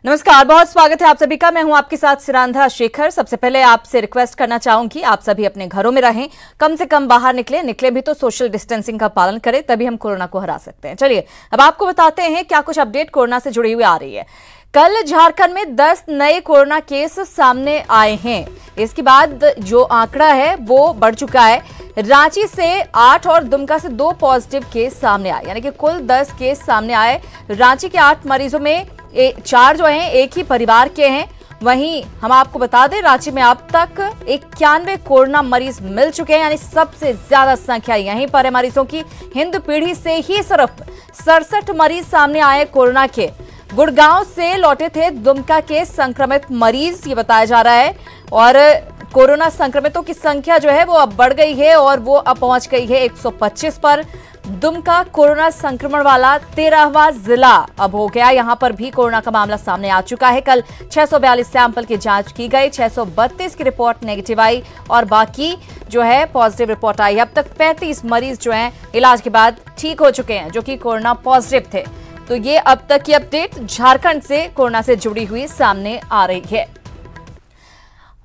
नमस्कार, बहुत स्वागत है आप सभी का। मैं हूं आपके साथ सिरांधा शेखर। सबसे पहले आपसे रिक्वेस्ट करना चाहूंगी, आप सभी अपने घरों में रहें, कम से कम बाहर निकले भी तो सोशल डिस्टेंसिंग का पालन करें, तभी हम कोरोना को हरा सकते हैं। चलिए अब आपको बताते हैं क्या कुछ अपडेट कोरोना से जुड़ी हुई आ रही है। कल झारखंड में 10 नए कोरोना केस सामने आए हैं। इसके बाद जो आंकड़ा है वो बढ़ चुका है। रांची से 8 और दुमका से 2 पॉजिटिव केस सामने आए, यानी कि कुल 10 केस सामने आए। रांची के 8 मरीजों में 4 जो हैं एक ही परिवार के हैं। वहीं हम आपको बता दें, रांची में अब तक 91 कोरोना मरीज मिल चुके हैं, यानी सबसे ज्यादा संख्या यहीं पर है मरीजों की। हिंदपीढ़ी से ही सिर्फ 67 मरीज सामने आए कोरोना के। गुड़गांव से लौटे थे दुमका के संक्रमित मरीज, ये बताया जा रहा है। और कोरोना संक्रमितों की संख्या जो है वो अब बढ़ गई है और वो अब पहुंच गई है 125 पर। दुमका कोरोना संक्रमण वाला 13वां जिला अब हो गया। यहां पर भी कोरोना का मामला सामने आ चुका है। कल 642 सैंपल की जांच की गई, 632 की रिपोर्ट नेगेटिव आई और बाकी जो है पॉजिटिव रिपोर्ट आई। अब तक 35 मरीज जो हैं इलाज के बाद ठीक हो चुके हैं, जो कि कोरोना पॉजिटिव थे। तो ये अब तक की अपडेट झारखंड से कोरोना से जुड़ी हुई सामने आ रही है।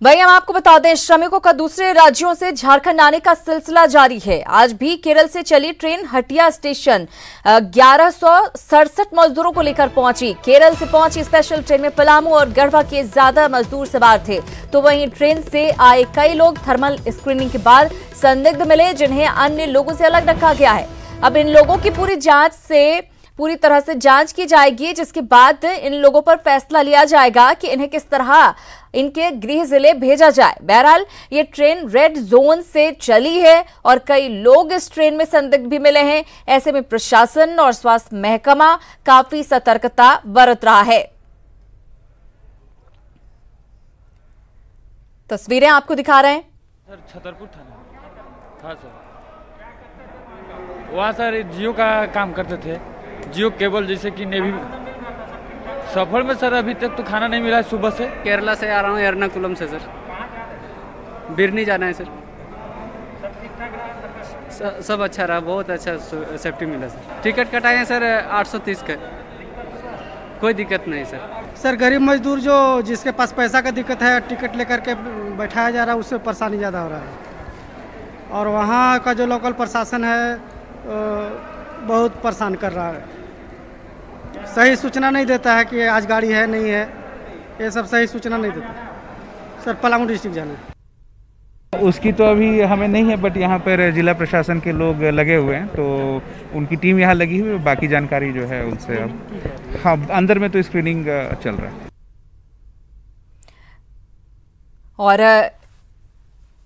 वहीं हम आपको बता दें, श्रमिकों का दूसरे राज्यों से झारखंड आने का सिलसिला जारी है। आज भी केरल से चली ट्रेन हटिया स्टेशन 1167 मजदूरों को लेकर पहुंची। केरल से पहुंची स्पेशल ट्रेन में पलामू और गढ़वा के ज्यादा मजदूर सवार थे। तो वहीं ट्रेन से आए कई लोग थर्मल स्क्रीनिंग के बाद संदिग्ध मिले, जिन्हें अन्य लोगों से अलग रखा गया है। अब इन लोगों की पूरी तरह से जांच की जाएगी, जिसके बाद इन लोगों पर फैसला लिया जाएगा कि इन्हें किस तरह इनके गृह जिले भेजा जाए। बहरहाल ये ट्रेन रेड जोन से चली है और कई लोग इस ट्रेन में संदिग्ध भी मिले हैं। ऐसे में प्रशासन और स्वास्थ्य महकमा काफी सतर्कता बरत रहा है। तस्वीरें आपको दिखा रहे हैं सर, छतरपुर थाना। हाँ सर, वहाँ सर जियो का काम करते थे, जियो केबल जैसे कि नेवी। सफर में सर अभी तक तो खाना नहीं मिला है सुबह से। केरला से आ रहा हूँ, एर्नाकुलम से सर। बिरनी जाना है सर। सब अच्छा रहा, बहुत अच्छा सेफ्टी मिला सर। टिकट कटाए हैं सर 830 का, कोई दिक्कत नहीं सर। सर गरीब मजदूर जो जिसके पास पैसा का दिक्कत है, टिकट लेकर के बैठाया जा रहा है, उससे परेशानी ज़्यादा हो रहा है। और वहाँ का जो लोकल प्रशासन है बहुत परेशान कर रहा है। सही सूचना नहीं देता है कि आज गाड़ी है नहीं है, ये सब सही सूचना नहीं देता। सर पलामू डिस्ट्रिक्ट जाना है। उसकी तो अभी हमें नहीं है, बट यहाँ पर जिला प्रशासन के लोग लगे हुए हैं, तो उनकी टीम यहाँ लगी हुई है। बाकी जानकारी जो है उनसे अब हाँ अंदर में तो स्क्रीनिंग चल रहा है। और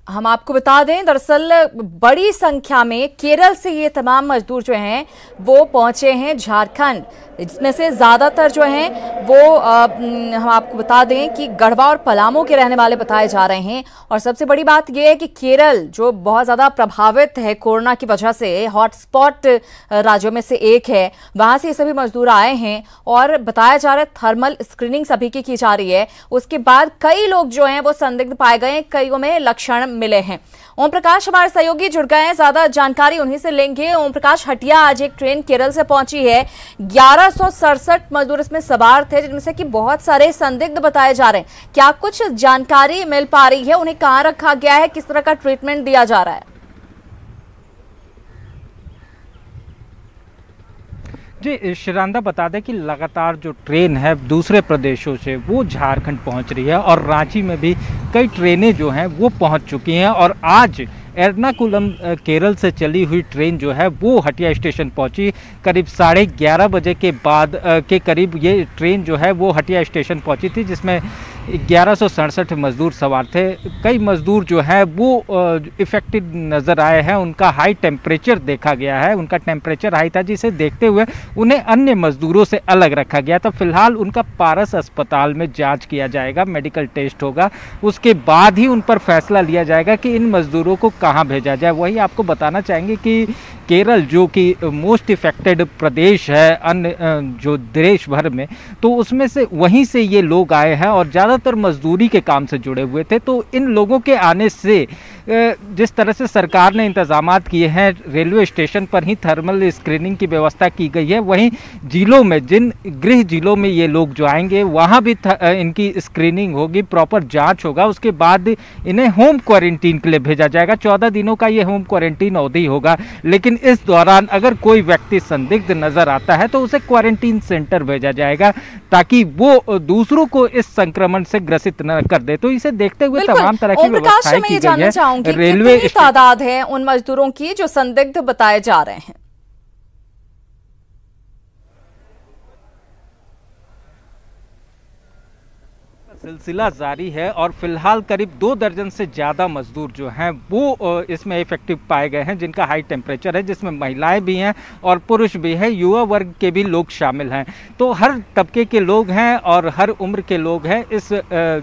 हम आपको बता दें, दरअसल बड़ी संख्या में केरल से ये तमाम मजदूर जो हैं वो पहुंचे हैं झारखंड। इसमें से ज़्यादातर जो हैं वो हम आपको बता दें कि गढ़वा और पलामू के रहने वाले बताए जा रहे हैं। और सबसे बड़ी बात यह है कि केरल जो बहुत ज़्यादा प्रभावित है कोरोना की वजह से, हॉटस्पॉट राज्यों में से एक है, वहाँ से ये सभी मजदूर आए हैं। और बताया जा रहा है थर्मल स्क्रीनिंग सभी की जा रही है। उसके बाद कई लोग जो हैं वो संदिग्ध पाए गए हैं, कईयों में लक्षण मिले हैं। ओम प्रकाश हमारे सहयोगी जुड़ गए हैं, ज्यादा जानकारी उन्हीं से लेंगे। ओम प्रकाश, हटिया आज एक ट्रेन केरल से पहुंची है, 1167 मजदूर इसमें सवार थे, जिनमें से कि बहुत सारे संदिग्ध बताए जा रहे हैं। क्या कुछ जानकारी मिल पा रही है? उन्हें कहां रखा गया है, किस तरह का ट्रीटमेंट दिया जा रहा है? जी शिरांदा, बता दें कि लगातार जो ट्रेन है दूसरे प्रदेशों से वो झारखंड पहुंच रही है और रांची में भी कई ट्रेनें जो हैं वो पहुंच चुकी हैं। और आज एर्नाकुलम केरल से चली हुई ट्रेन जो है वो हटिया स्टेशन पहुंची। करीब 11:30 बजे के बाद के करीब ये ट्रेन जो है वो हटिया स्टेशन पहुंची थी, जिसमें 1167 मजदूर सवार थे। कई मजदूर जो हैं वो इफेक्टेड नज़र आए हैं, उनका हाई टेम्परेचर देखा गया है, उनका टेम्परेचर हाई था, जिसे देखते हुए उन्हें अन्य मजदूरों से अलग रखा गया। तो फिलहाल उनका पारस अस्पताल में जांच किया जाएगा, मेडिकल टेस्ट होगा, उसके बाद ही उन पर फैसला लिया जाएगा कि इन मजदूरों को कहाँ भेजा जाए। वही आपको बताना चाहेंगे कि केरल जो कि मोस्ट इफेक्टेड प्रदेश है अन्य जो देश भर में, तो उसमें से वहीं से ये लोग आए हैं और ज़्यादातर मजदूरी के काम से जुड़े हुए थे। तो इन लोगों के आने से जिस तरह से सरकार ने इंतजामात किए हैं, रेलवे स्टेशन पर ही थर्मल स्क्रीनिंग की व्यवस्था की गई है, वहीं जिलों में, जिन गृह जिलों में ये लोग जो आएंगे वहाँ भी इनकी स्क्रीनिंग होगी, प्रॉपर जांच होगा। उसके बाद इन्हें होम क्वारंटीन के लिए भेजा जाएगा। 14 दिनों का ये होम क्वारंटीन अवधि होगा, लेकिन इस दौरान अगर कोई व्यक्ति संदिग्ध नजर आता है तो उसे क्वारंटीन सेंटर भेजा जाएगा ताकि वो दूसरों को इस संक्रमण से ग्रसित न कर दे। तो इसे देखते हुए तमाम तरह की व्यवस्थाएं की गई है। रेलवे तादाद है उन मजदूरों की जो संदिग्ध बताए जा रहे हैं? सिलसिला जारी है और फिलहाल करीब 2 दर्जन से ज़्यादा मजदूर जो हैं वो इसमें इफेक्टिव पाए गए हैं, जिनका हाई टेम्परेचर है, जिसमें महिलाएं भी हैं और पुरुष भी हैं, युवा वर्ग के भी लोग शामिल हैं। तो हर तबके के लोग हैं और हर उम्र के लोग हैं इस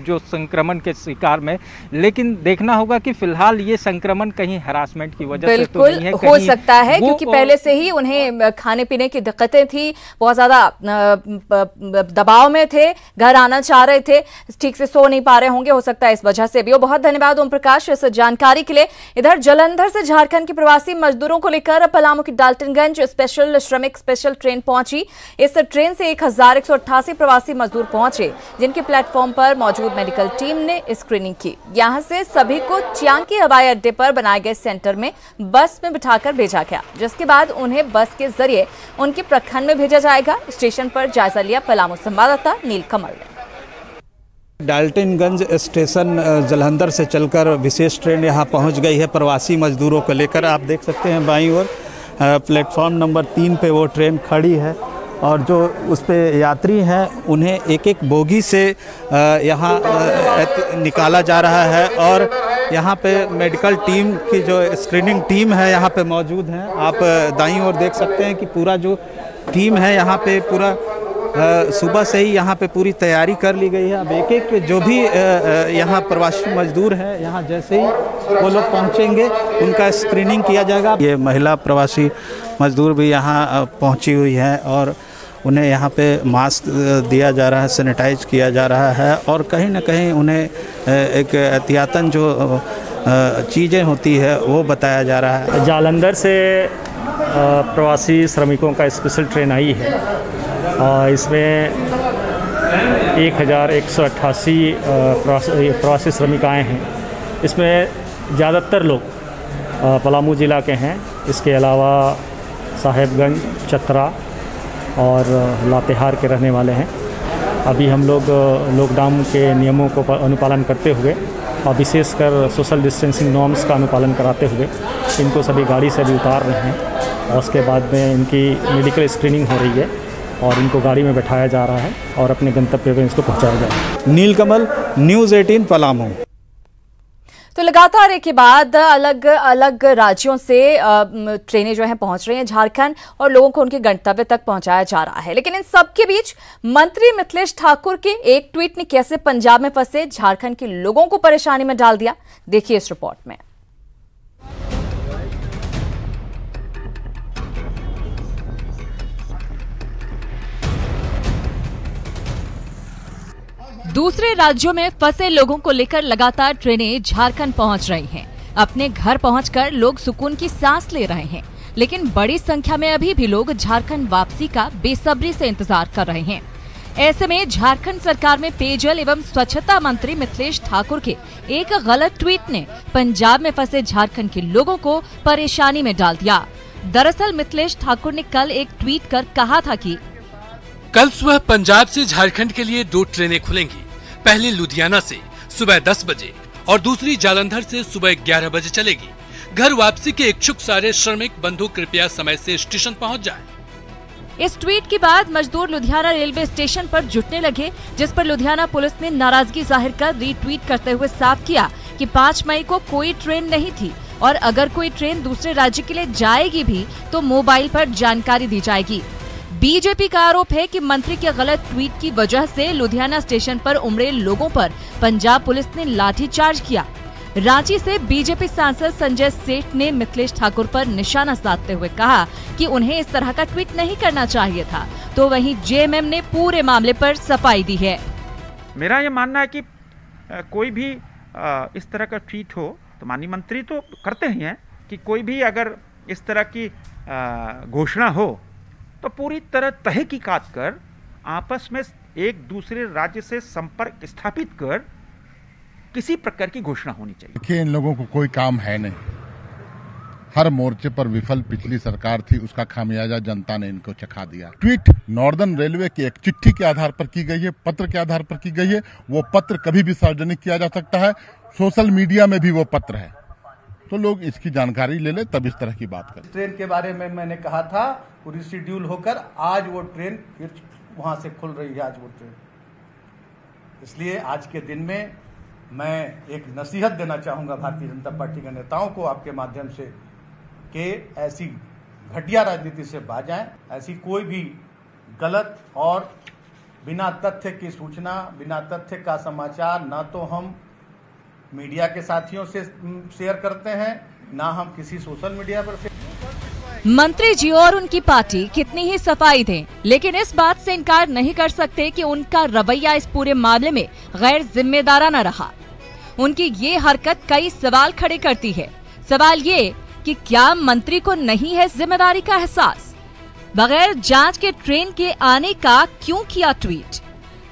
जो संक्रमण के शिकार में। लेकिन देखना होगा कि फिलहाल ये संक्रमण कहीं हरासमेंट की वजह से तो नहीं है, हो सकता है क्योंकि पहले से ही उन्हें खाने पीने की दिक्कतें थी, बहुत ज्यादा दबाव में थे, घर आना चाह रहे थे, ठीक से सो नहीं पा रहे होंगे, हो सकता है इस वजह से भी। और बहुत धन्यवाद ओम प्रकाश इस जानकारी के लिए। इधर जालंधर से झारखंड के प्रवासी मजदूरों को लेकर पलामू की डाल्टनगंज स्पेशल श्रमिक स्पेशल ट्रेन पहुंची। इस ट्रेन से 1188 प्रवासी मजदूर पहुंचे, जिनके प्लेटफॉर्म पर मौजूद मेडिकल टीम ने स्क्रीनिंग की। यहां से सभी को चियांकी हवाई अड्डे पर बनाए गए सेंटर में बस में बिठाकर भेजा गया, जिसके बाद उन्हें बस के जरिए उनके प्रखंड में भेजा जाएगा। स्टेशन पर जायजा लिया पलामू संवाददाता नीलकमल ने। डाल्टनगंज स्टेशन जालंधर से चलकर विशेष ट्रेन यहां पहुंच गई है प्रवासी मजदूरों को लेकर। आप देख सकते हैं बाईं ओर प्लेटफॉर्म नंबर 3 पे वो ट्रेन खड़ी है और जो उस पे यात्री हैं उन्हें एक एक बोगी से यहां निकाला जा रहा है और यहां पे मेडिकल टीम की जो स्क्रीनिंग टीम है यहां पे मौजूद हैं। आप दाईं ओर देख सकते हैं कि पूरा जो टीम है यहां पे पूरा सुबह से ही यहाँ पे पूरी तैयारी कर ली गई है। अब एक एक जो भी यहाँ प्रवासी मजदूर हैं यहाँ जैसे ही वो लोग पहुँचेंगे उनका स्क्रीनिंग किया जाएगा। ये महिला प्रवासी मजदूर भी यहाँ पहुँची हुई हैं और उन्हें यहाँ पे मास्क दिया जा रहा है, सैनिटाइज किया जा रहा है और कहीं ना कहीं उन्हें एक एहतियातन जो चीज़ें होती है वो बताया जा रहा है। जालंधर से प्रवासी श्रमिकों का स्पेशल ट्रेन आई है और इसमें 1188 प्रवासी श्रमिक आए हैं। इसमें ज़्यादातर लोग पलामू ज़िला के हैं, इसके अलावा साहेबगंज, चतरा और लातेहार के रहने वाले हैं। अभी हम लोग लॉकडाउन के नियमों को अनुपालन करते हुए और विशेषकर सोशल डिस्टेंसिंग नॉर्म्स का अनुपालन कराते हुए इनको सभी गाड़ी से भी उतार रहे हैं और उसके बाद में इनकी मेडिकल स्क्रीनिंग हो रही है और इनको गाड़ी में बैठाया जा रहा है और अपने गंतव्य पे इसको पहुंचाया जा रहा है। नीलकमल, न्यूज़ 18 पलामू। तो लगातार एक के बाद अलग अलग राज्यों से ट्रेनें जो हैं पहुंच रही हैं झारखंड और लोगों को उनके गंतव्य तक पहुंचाया जा रहा है। लेकिन इन सब के बीच मंत्री मिथिलेश ठाकुर के एक ट्वीट ने कैसे पंजाब में फंसे झारखंड के लोगों को परेशानी में डाल दिया, देखिए इस रिपोर्ट में। दूसरे राज्यों में फंसे लोगों को लेकर लगातार ट्रेनें झारखंड पहुंच रही हैं। अपने घर पहुंचकर लोग सुकून की सांस ले रहे हैं, लेकिन बड़ी संख्या में अभी भी लोग झारखंड वापसी का बेसब्री से इंतजार कर रहे हैं। ऐसे में झारखंड सरकार में पेयजल एवं स्वच्छता मंत्री मिथिलेश ठाकुर के एक गलत ट्वीट ने पंजाब में फंसे झारखंड के लोगों को परेशानी में डाल दिया। दरअसल मिथिलेश ठाकुर ने कल एक ट्वीट कर कहा था कि कल सुबह पंजाब से झारखंड के लिए 2 ट्रेनें खुलेंगी। पहली लुधियाना से सुबह 10 बजे और दूसरी जालंधर से सुबह 11 बजे चलेगी। घर वापसी के इच्छुक सारे श्रमिक बंधु कृपया समय से स्टेशन पहुंच जाएं। इस ट्वीट के बाद मजदूर लुधियाना रेलवे स्टेशन पर जुटने लगे, जिस पर लुधियाना पुलिस ने नाराजगी जाहिर कर रीट्वीट करते हुए साफ किया कि 5 मई को कोई ट्रेन नहीं थी और अगर कोई ट्रेन दूसरे राज्य के लिए जाएगी भी तो मोबाइल पर जानकारी दी जाएगी। बीजेपी का आरोप है कि मंत्री के गलत ट्वीट की वजह से लुधियाना स्टेशन पर उमड़े लोगों पर पंजाब पुलिस ने लाठीचार्ज किया। रांची से बीजेपी सांसद संजय सेठ ने मिथिलेश ठाकुर पर निशाना साधते हुए कहा कि उन्हें इस तरह का ट्वीट नहीं करना चाहिए था। तो वहीं जेएमएम ने पूरे मामले पर सफाई दी है। मेरा ये मानना है कि कोई भी इस तरह का ट्वीट हो तो माननीय मंत्री तो करते ही हैं कि कोई भी अगर इस तरह की घोषणा हो तो पूरी तरह तहकीकात कर आपस में एक दूसरे राज्य से संपर्क स्थापित कर किसी प्रकार की घोषणा होनी चाहिए। देखिए, इन लोगों को कोई काम है नहीं, हर मोर्चे पर विफल पिछली सरकार थी, उसका खामियाजा जनता ने इनको चखा दिया। ट्वीट नॉर्दर्न रेलवे की एक चिट्ठी के आधार पर की गई है, पत्र के आधार पर की गई है। वो पत्र कभी भी सार्वजनिक किया जा सकता है, सोशल मीडिया में भी वो पत्र है, तो लोग इसकी जानकारी ले ले तब इस तरह की बात करें। ट्रेन के बारे में मैंने कहा था, वो रिशेड्यूल होकर आज वो ट्रेन फिर वहां से खुल रही है, आज वो ट्रेन। इसलिए आज के दिन में मैं एक नसीहत देना चाहूंगा भारतीय जनता पार्टी के नेताओं को आपके माध्यम से कि ऐसी घटिया राजनीति से बाज जाएं। ऐसी कोई भी गलत और बिना तथ्य की सूचना, बिना तथ्य का समाचार ना तो हम मीडिया के साथियों से शेयर करते हैं, ना हम किसी सोशल मीडिया पर मंत्री जी और उनकी पार्टी कितनी ही सफाई दें, लेकिन इस बात से इनकार नहीं कर सकते कि उनका रवैया इस पूरे मामले में गैर जिम्मेदाराना रहा। उनकी ये हरकत कई सवाल खड़े करती है। सवाल ये कि क्या मंत्री को नहीं है जिम्मेदारी का एहसास? बगैर जांच के ट्रेन के आने का क्यों किया ट्वीट?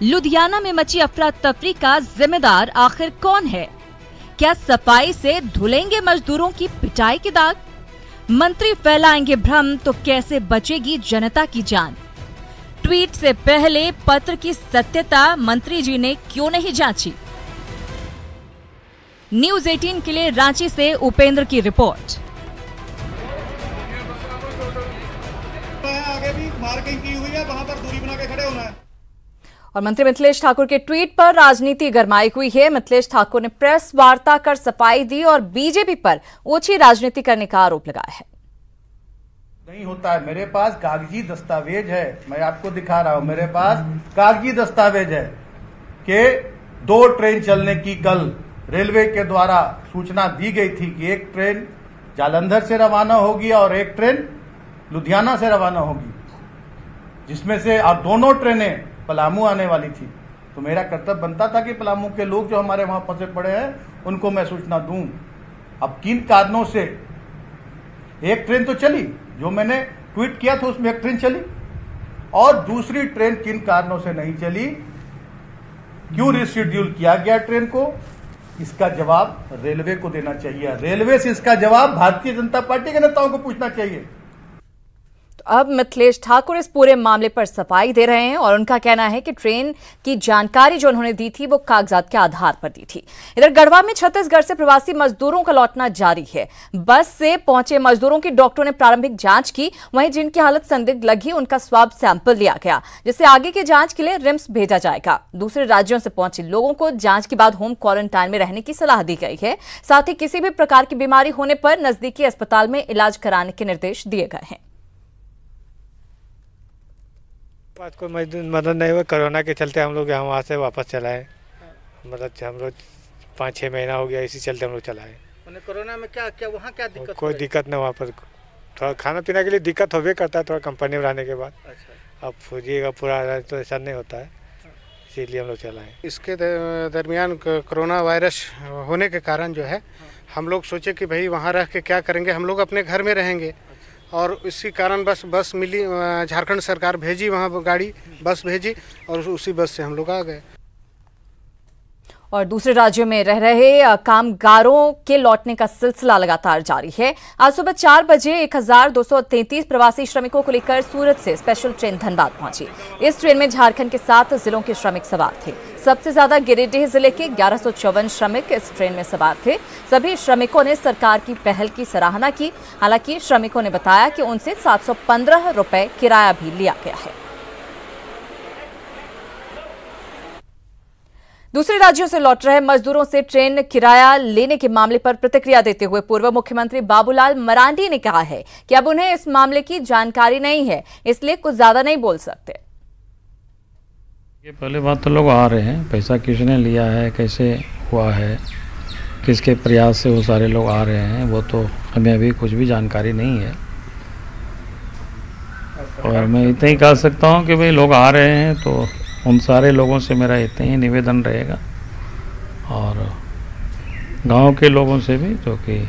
लुधियाना में मची अफरा तफरी का जिम्मेदार आखिर कौन है? क्या सफाई से धुलेंगे मजदूरों की पिटाई के दाग? मंत्री फैलाएंगे भ्रम तो कैसे बचेगी जनता की जान? ट्वीट से पहले पत्र की सत्यता मंत्री जी ने क्यों नहीं जांची? न्यूज़ 18 के लिए रांची से उपेंद्र की रिपोर्ट। आगे भी मार्किंग की हुई है, वहां पर दूरी बना के खड़े होना है। और मंत्री मिथिलेश ठाकुर के ट्वीट पर राजनीति गरमाई हुई है। मिथिलेश ठाकुर ने प्रेस वार्ता कर सफाई दी और बीजेपी पर ओछी राजनीति करने का आरोप लगाया है। नहीं होता है, मेरे पास कागजी दस्तावेज है, मैं आपको दिखा रहा हूं, मेरे पास कागजी दस्तावेज है कि 2 ट्रेन चलने की कल रेलवे के द्वारा सूचना दी गई थी कि एक ट्रेन जालंधर से रवाना होगी और एक ट्रेन लुधियाना से रवाना होगी, जिसमें से और दोनों ट्रेनें पलामू आने वाली थी। तो मेरा कर्तव्य बनता था कि पलामू के लोग जो हमारे वहां फंसे पड़े हैं उनको मैं सूचना दूं। अब किन कारणों से एक ट्रेन तो चली, जो मैंने ट्वीट किया था उसमें एक ट्रेन चली, और दूसरी ट्रेन किन कारणों से नहीं चली, क्यों रिशेड्यूल किया गया ट्रेन को, इसका जवाब रेलवे को देना चाहिए। रेलवे से इसका जवाब भारतीय जनता पार्टी के नेताओं को पूछना चाहिए। अब मिथिलेश ठाकुर इस पूरे मामले पर सफाई दे रहे हैं और उनका कहना है कि ट्रेन की जानकारी जो उन्होंने दी थी वो कागजात के आधार पर दी थी। इधर गढ़वा में छत्तीसगढ़ से प्रवासी मजदूरों का लौटना जारी है। बस से पहुंचे मजदूरों की डॉक्टरों ने प्रारंभिक जांच की, वहीं जिनकी हालत संदिग्ध लगी उनका स्वाब सैंपल लिया गया, जिसे आगे की जांच के लिए रिम्स भेजा जाएगा। दूसरे राज्यों से पहुंचे लोगों को जांच के बाद होम क्वारंटाइन में रहने की सलाह दी गई है। साथ ही किसी भी प्रकार की बीमारी होने पर नजदीकी अस्पताल में इलाज कराने के निर्देश दिए गए हैं। बात कोई मदद नहीं हुआ, कोरोना के चलते हम लोग यहाँ वहाँ से वापस चलाए। मतलब हम लोग 5-6 महीना हो गया, इसी चलते हम लोग चलाए। कोरोना में क्या वहाँ क्या दिक्कत? कोई दिक्कत नहीं, वहाँ पर थोड़ा खाना पीना के लिए दिक्कत होवे करता है थोड़ा कंपनी में रहने के बाद। अच्छा। अब फौजिएगा पूरा तो ऐसा नहीं होता है, इसीलिए हम लोग चलाए। इसके दरमियान कोरोना वायरस होने के कारण जो है हम लोग सोचे कि भाई वहाँ रह के क्या करेंगे, हम लोग अपने घर में रहेंगे, और इसी कारण बस मिली, झारखंड सरकार भेजी वहाँ गाड़ी, बस भेजी और उसी बस से हम लोग आ गए। और दूसरे राज्यों में रह रहे कामगारों के लौटने का सिलसिला लगातार जारी है। आज सुबह 4 बजे 1233 प्रवासी श्रमिकों को लेकर सूरत से स्पेशल ट्रेन धनबाद पहुंची। इस ट्रेन में झारखंड के 7 जिलों के श्रमिक सवार थे। सबसे ज्यादा गिरिडीह जिले के 1154 श्रमिक इस ट्रेन में सवार थे। सभी श्रमिकों ने सरकार की पहल की सराहना की। हालांकि श्रमिकों ने बताया कि उनसे 715 रुपए किराया भी लिया गया है। दूसरे राज्यों से लौट रहे मजदूरों से ट्रेन किराया लेने के मामले पर प्रतिक्रिया देते हुए पूर्व मुख्यमंत्री बाबूलाल मरांडी ने कहा है कि अब उन्हें इस मामले की जानकारी नहीं है, इसलिए कुछ ज्यादा नहीं बोल सकते। ये पहले बात तो लोग आ रहे हैं, पैसा किसने लिया है, कैसे हुआ है, किसके प्रयास से वो सारे लोग आ रहे हैं, वो तो हमें अभी कुछ भी जानकारी नहीं है। और मैं इतना ही कह सकता हूँ कि भाई लोग आ रहे हैं तो उन सारे लोगों से मेरा इतना ही निवेदन रहेगा, और गांव के लोगों से भी, जो कि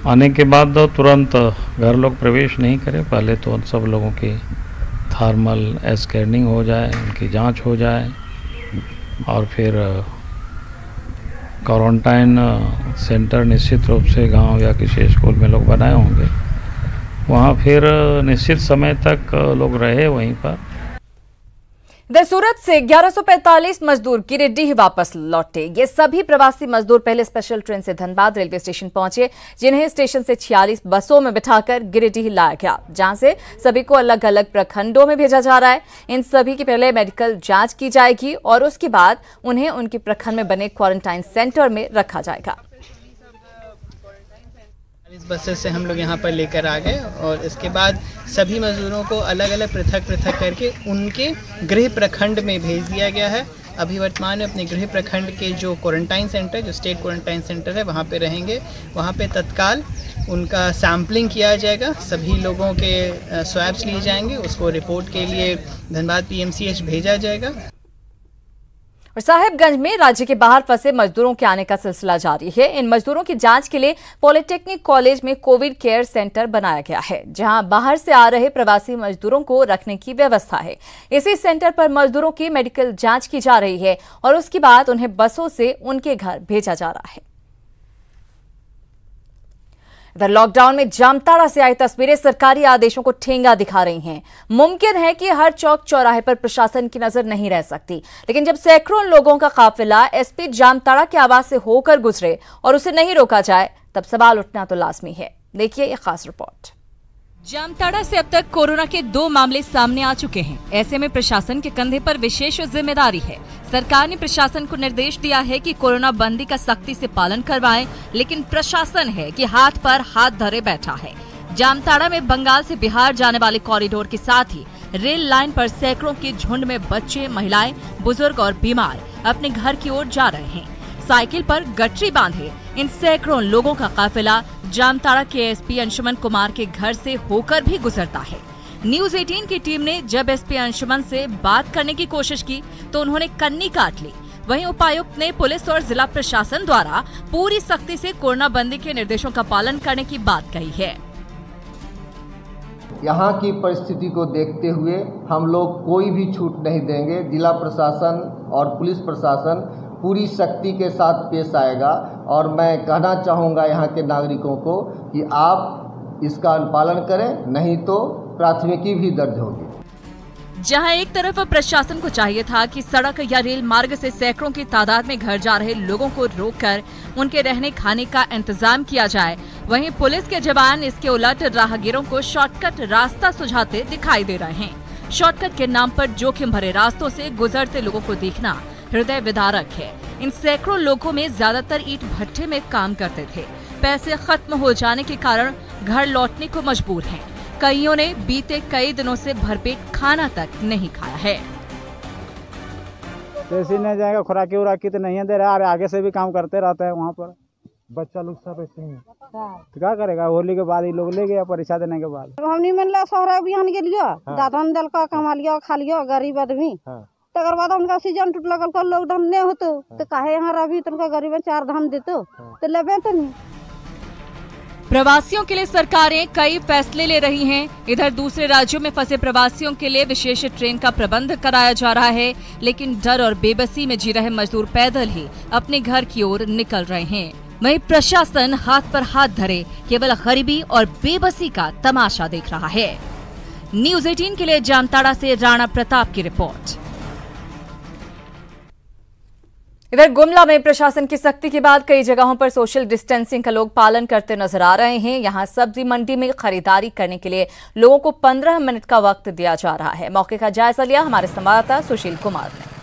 आने के बाद तुरंत घर लोग प्रवेश नहीं करें, पहले तो सब लोगों की थर्मल स्कैनिंग हो जाए, उनकी जांच हो जाए और फिर क्वारंटाइन सेंटर निश्चित रूप से गांव या किसी स्कूल में लोग बनाए होंगे, वहाँ फिर निश्चित समय तक लोग रहे वहीं पर। इधर सूरत से 1145 मजदूर गिरिडीह वापस लौटे। ये सभी प्रवासी मजदूर पहले स्पेशल ट्रेन से धनबाद रेलवे स्टेशन पहुंचे, जिन्हें स्टेशन से 46 बसों में बिठाकर गिरिडीह लाया गया, जहां से सभी को अलग अलग प्रखंडों में भेजा जा रहा है। इन सभी की पहले मेडिकल जांच की जाएगी और उसके बाद उन्हें उनके प्रखंड में बने क्वारंटाइन सेंटर में रखा जाएगा। इस बसेस से हम लोग यहाँ पर लेकर आ गए और इसके बाद सभी मजदूरों को अलग अलग पृथक करके उनके गृह प्रखंड में भेज दिया गया है। अभी वर्तमान में अपने गृह प्रखंड के जो क्वारंटाइन सेंटर, जो स्टेट क्वारंटाइन सेंटर है, वहाँ पे रहेंगे। वहाँ पे तत्काल उनका सैम्पलिंग किया जाएगा, सभी लोगों के स्वैब्स लिए जाएंगे, उसको रिपोर्ट के लिए धनबाद PMCH भेजा जाएगा। और साहिबगंज में राज्य के बाहर फंसे मजदूरों के आने का सिलसिला जारी है। इन मजदूरों की जांच के लिए पॉलिटेक्निक कॉलेज में कोविड केयर सेंटर बनाया गया है, जहां बाहर से आ रहे प्रवासी मजदूरों को रखने की व्यवस्था है। इसी सेंटर पर मजदूरों की मेडिकल जांच की जा रही है और उसके बाद उन्हें बसों से उनके घर भेजा जा रहा है। इधर लॉकडाउन में जामताड़ा से आई तस्वीरें सरकारी आदेशों को ठेंगा दिखा रही हैं। मुमकिन है कि हर चौक चौराहे पर प्रशासन की नजर नहीं रह सकती, लेकिन जब सैकड़ों लोगों का काफिला SP जामताड़ा के आवास से होकर गुजरे और उसे नहीं रोका जाए, तब सवाल उठना तो लाजमी है। देखिए ये खास रिपोर्ट। जामताड़ा से अब तक कोरोना के 2 मामले सामने आ चुके हैं। ऐसे में प्रशासन के कंधे पर विशेष जिम्मेदारी है। सरकार ने प्रशासन को निर्देश दिया है कि कोरोना बंदी का सख्ती से पालन करवाएं, लेकिन प्रशासन है कि हाथ पर हाथ धरे बैठा है। जामताड़ा में बंगाल से बिहार जाने वाले कॉरिडोर के साथ ही रेल लाइन पर सैकड़ों के झुंड में बच्चे, महिलाएं, बुजुर्ग और बीमार अपने घर की ओर जा रहे हैं। साइकिल पर गठरी बांधे इन सैकड़ों लोगों का काफिला जामताड़ा के SP अंशुमन कुमार के घर से होकर भी गुजरता है। न्यूज 18 की टीम ने जब SP अंशुमन से बात करने की कोशिश की तो उन्होंने कन्नी काट ली। वहीं उपायुक्त ने पुलिस और जिला प्रशासन द्वारा पूरी सख्ती से कोरोना बंदी के निर्देशों का पालन करने की बात कही है। यहाँ की परिस्थिति को देखते हुए हम लोग कोई भी छूट नहीं देंगे। जिला प्रशासन और पुलिस प्रशासन पूरी शक्ति के साथ पेश आएगा और मैं कहना चाहूँगा यहाँ के नागरिकों को कि आप इसका अनुपालन करें, नहीं तो प्राथमिकी भी दर्ज होगी। जहां एक तरफ प्रशासन को चाहिए था कि सड़क या रेल मार्ग से सैकड़ों की तादाद में घर जा रहे लोगों को रोककर उनके रहने खाने का इंतजाम किया जाए, वहीं पुलिस के जवान इसके उलट राहगीरों को शॉर्टकट रास्ता सुझाते दिखाई दे रहे हैं। शॉर्टकट के नाम पर जोखिम भरे रास्तों से गुजरते लोगों को देखना हृदय विदारक है। इन सैकड़ों लोगों में ज्यादातर ईंट भट्ठे में काम करते थे। पैसे खत्म हो जाने के कारण घर लौटने को मजबूर हैं। कईयों ने बीते कई दिनों से भरपेट खाना तक नहीं खाया है। पैसे नहीं जाएगा, खुराकी उराकी तो नहीं दे रहा है। आगे से भी काम करते रहते हैं वहाँ पर। बच्चा लोग सब ऐसे ही तो क्या करेगा। होली के बाद ही लोग ले गया परीक्षा देने के बाद। हम नहीं मिल शहर अभियान के लिए दादन दल का कमा लिया, खा लिया गरीब आदमी। तकर बाद उनका सीजन टूट लगल को लॉकडाउन नहीं होतो तो काहे यहाँ रवि तुमका गरीब 4 धाम देतो तो लेबे तो नहीं। प्रवासियों के लिए सरकारें कई फैसले ले रही हैं। इधर दूसरे राज्यों में फंसे प्रवासियों के लिए विशेष ट्रेन का प्रबंध कराया जा रहा है, लेकिन डर और बेबसी में जी रहे मजदूर पैदल ही अपने घर की ओर निकल रहे हैं। वहीं प्रशासन हाथ पर हाथ धरे केवल गरीबी और बेबसी का तमाशा देख रहा है। न्यूज 18 के लिए जामताड़ा से राणा प्रताप की रिपोर्ट। इधर गुमला में प्रशासन की सख्ती के बाद कई जगहों पर सोशल डिस्टेंसिंग का लोग पालन करते नजर आ रहे हैं। यहां सब्जी मंडी में खरीदारी करने के लिए लोगों को 15 मिनट का वक्त दिया जा रहा है। मौके का जायजा लिया हमारे संवाददाता सुशील कुमार ने।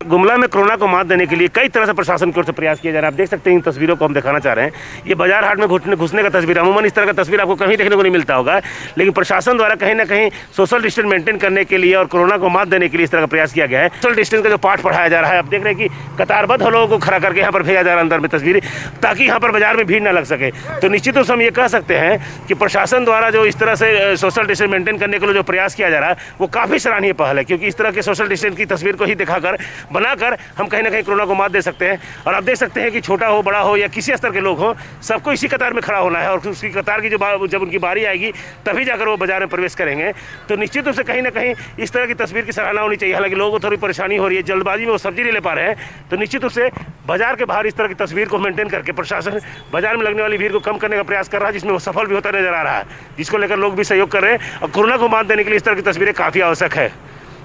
गुमला में कोरोना को मात देने के लिए कई तरह से प्रशासन की ओर से प्रयास किया जा रहा है। आप देख सकते हैं इन तस्वीरों को हम दिखाना चाह रहे हैं। ये बाजार हाट में घुसने का तस्वीर, अमूमन इस तरह का तस्वीर आपको कहीं देखने को नहीं मिलता होगा, लेकिन प्रशासन द्वारा कहीं ना कहीं सोशल डिस्टेंस मेंटेन करने के लिए और कोरोना को मात देने के लिए इस तरह का प्रयास किया गया है। सोशल डिस्टेंस का जो पाठ पढ़ाया जा रहा है, आप देख रहे हैं कि कतारबद्ध लोगों को खड़ा करके यहाँ पर भेजा जा रहा है अंदर में तस्वीरें, ताकि यहाँ पर बाजार में भीड़ न लग सके। तो निश्चित रूप से हम ये कह सकते हैं कि प्रशासन द्वारा जो इस तरह से सोशल डिस्टेंस मेंटेन करने के लिए जो प्रयास किया जा रहा है वो काफ़ी सराहनीय पहल है, क्योंकि इस तरह के सोशल डिस्टेंस की तस्वीर को ही दिखाकर बनाकर हम कहीं ना कहीं कोरोना को मात दे सकते हैं। और आप देख सकते हैं कि छोटा हो, बड़ा हो या किसी स्तर के लोग हो, सबको इसी कतार में खड़ा होना है और उसकी कतार की जब उनकी बारी आएगी तभी जाकर वो बाजार में प्रवेश करेंगे। तो निश्चित रूप से कहीं ना कहीं इस तरह की तस्वीर की सराहना होनी चाहिए। हालांकि लोगों को थोड़ी परेशानी हो रही है, जल्दबाजी में वो सब्जी नहीं ले पा रहे हैं, तो निश्चित रूप से बाजार के बाहर इस तरह की तस्वीर को मेंटेन करके प्रशासन बाजार में लगने वाली भीड़ को कम करने का प्रयास कर रहा है, जिसमें वो सफल भी होता नजर आ रहा है, जिसको लेकर लोग भी सहयोग कर रहे हैं। और कोरोना को मात देने के लिए इस तरह की तस्वीरें काफी आवश्यक है।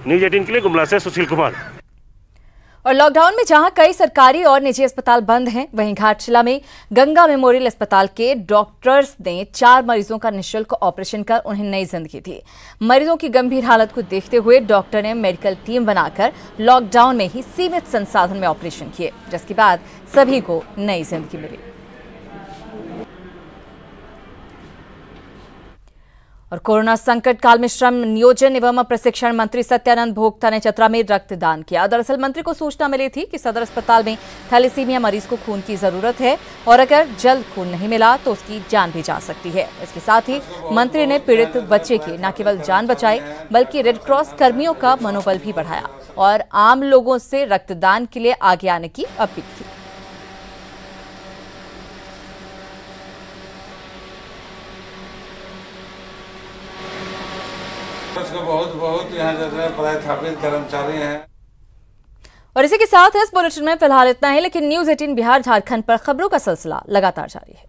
न्यूज़ 18 के लिए गुमला से सुशील कुमार। और लॉकडाउन में जहां कई सरकारी और निजी अस्पताल बंद हैं, वहीं घाटशिला में गंगा मेमोरियल अस्पताल के डॉक्टर्स ने 4 मरीजों का निःशुल्क ऑपरेशन कर उन्हें नई जिंदगी दी। मरीजों की गंभीर हालत को देखते हुए डॉक्टर ने मेडिकल टीम बनाकर लॉकडाउन में ही सीमित संसाधन में ऑपरेशन किए, जिसके बाद सभी को नई जिंदगी मिली। और कोरोना संकट काल में श्रम नियोजन एवं प्रशिक्षण मंत्री सत्यानंद भोक्ता ने चतरा में रक्तदान किया। दरअसल मंत्री को सूचना मिली थी कि सदर अस्पताल में थैलेसीमिया मरीज को खून की जरूरत है और अगर जल्द खून नहीं मिला तो उसकी जान भी जा सकती है। इसके साथ ही मंत्री ने पीड़ित बच्चे की न केवल जान बचाई बल्कि रेड क्रॉस कर्मियों का मनोबल भी बढ़ाया और आम लोगों से रक्तदान के लिए आगे आने की अपील की। बहुत यहाँ पदस्थापित कर्मचारी हैं। और इसी के साथ इस बुलेटिन में फिलहाल इतना ही, लेकिन न्यूज़ 18 बिहार झारखंड पर खबरों का सिलसिला लगातार जारी है।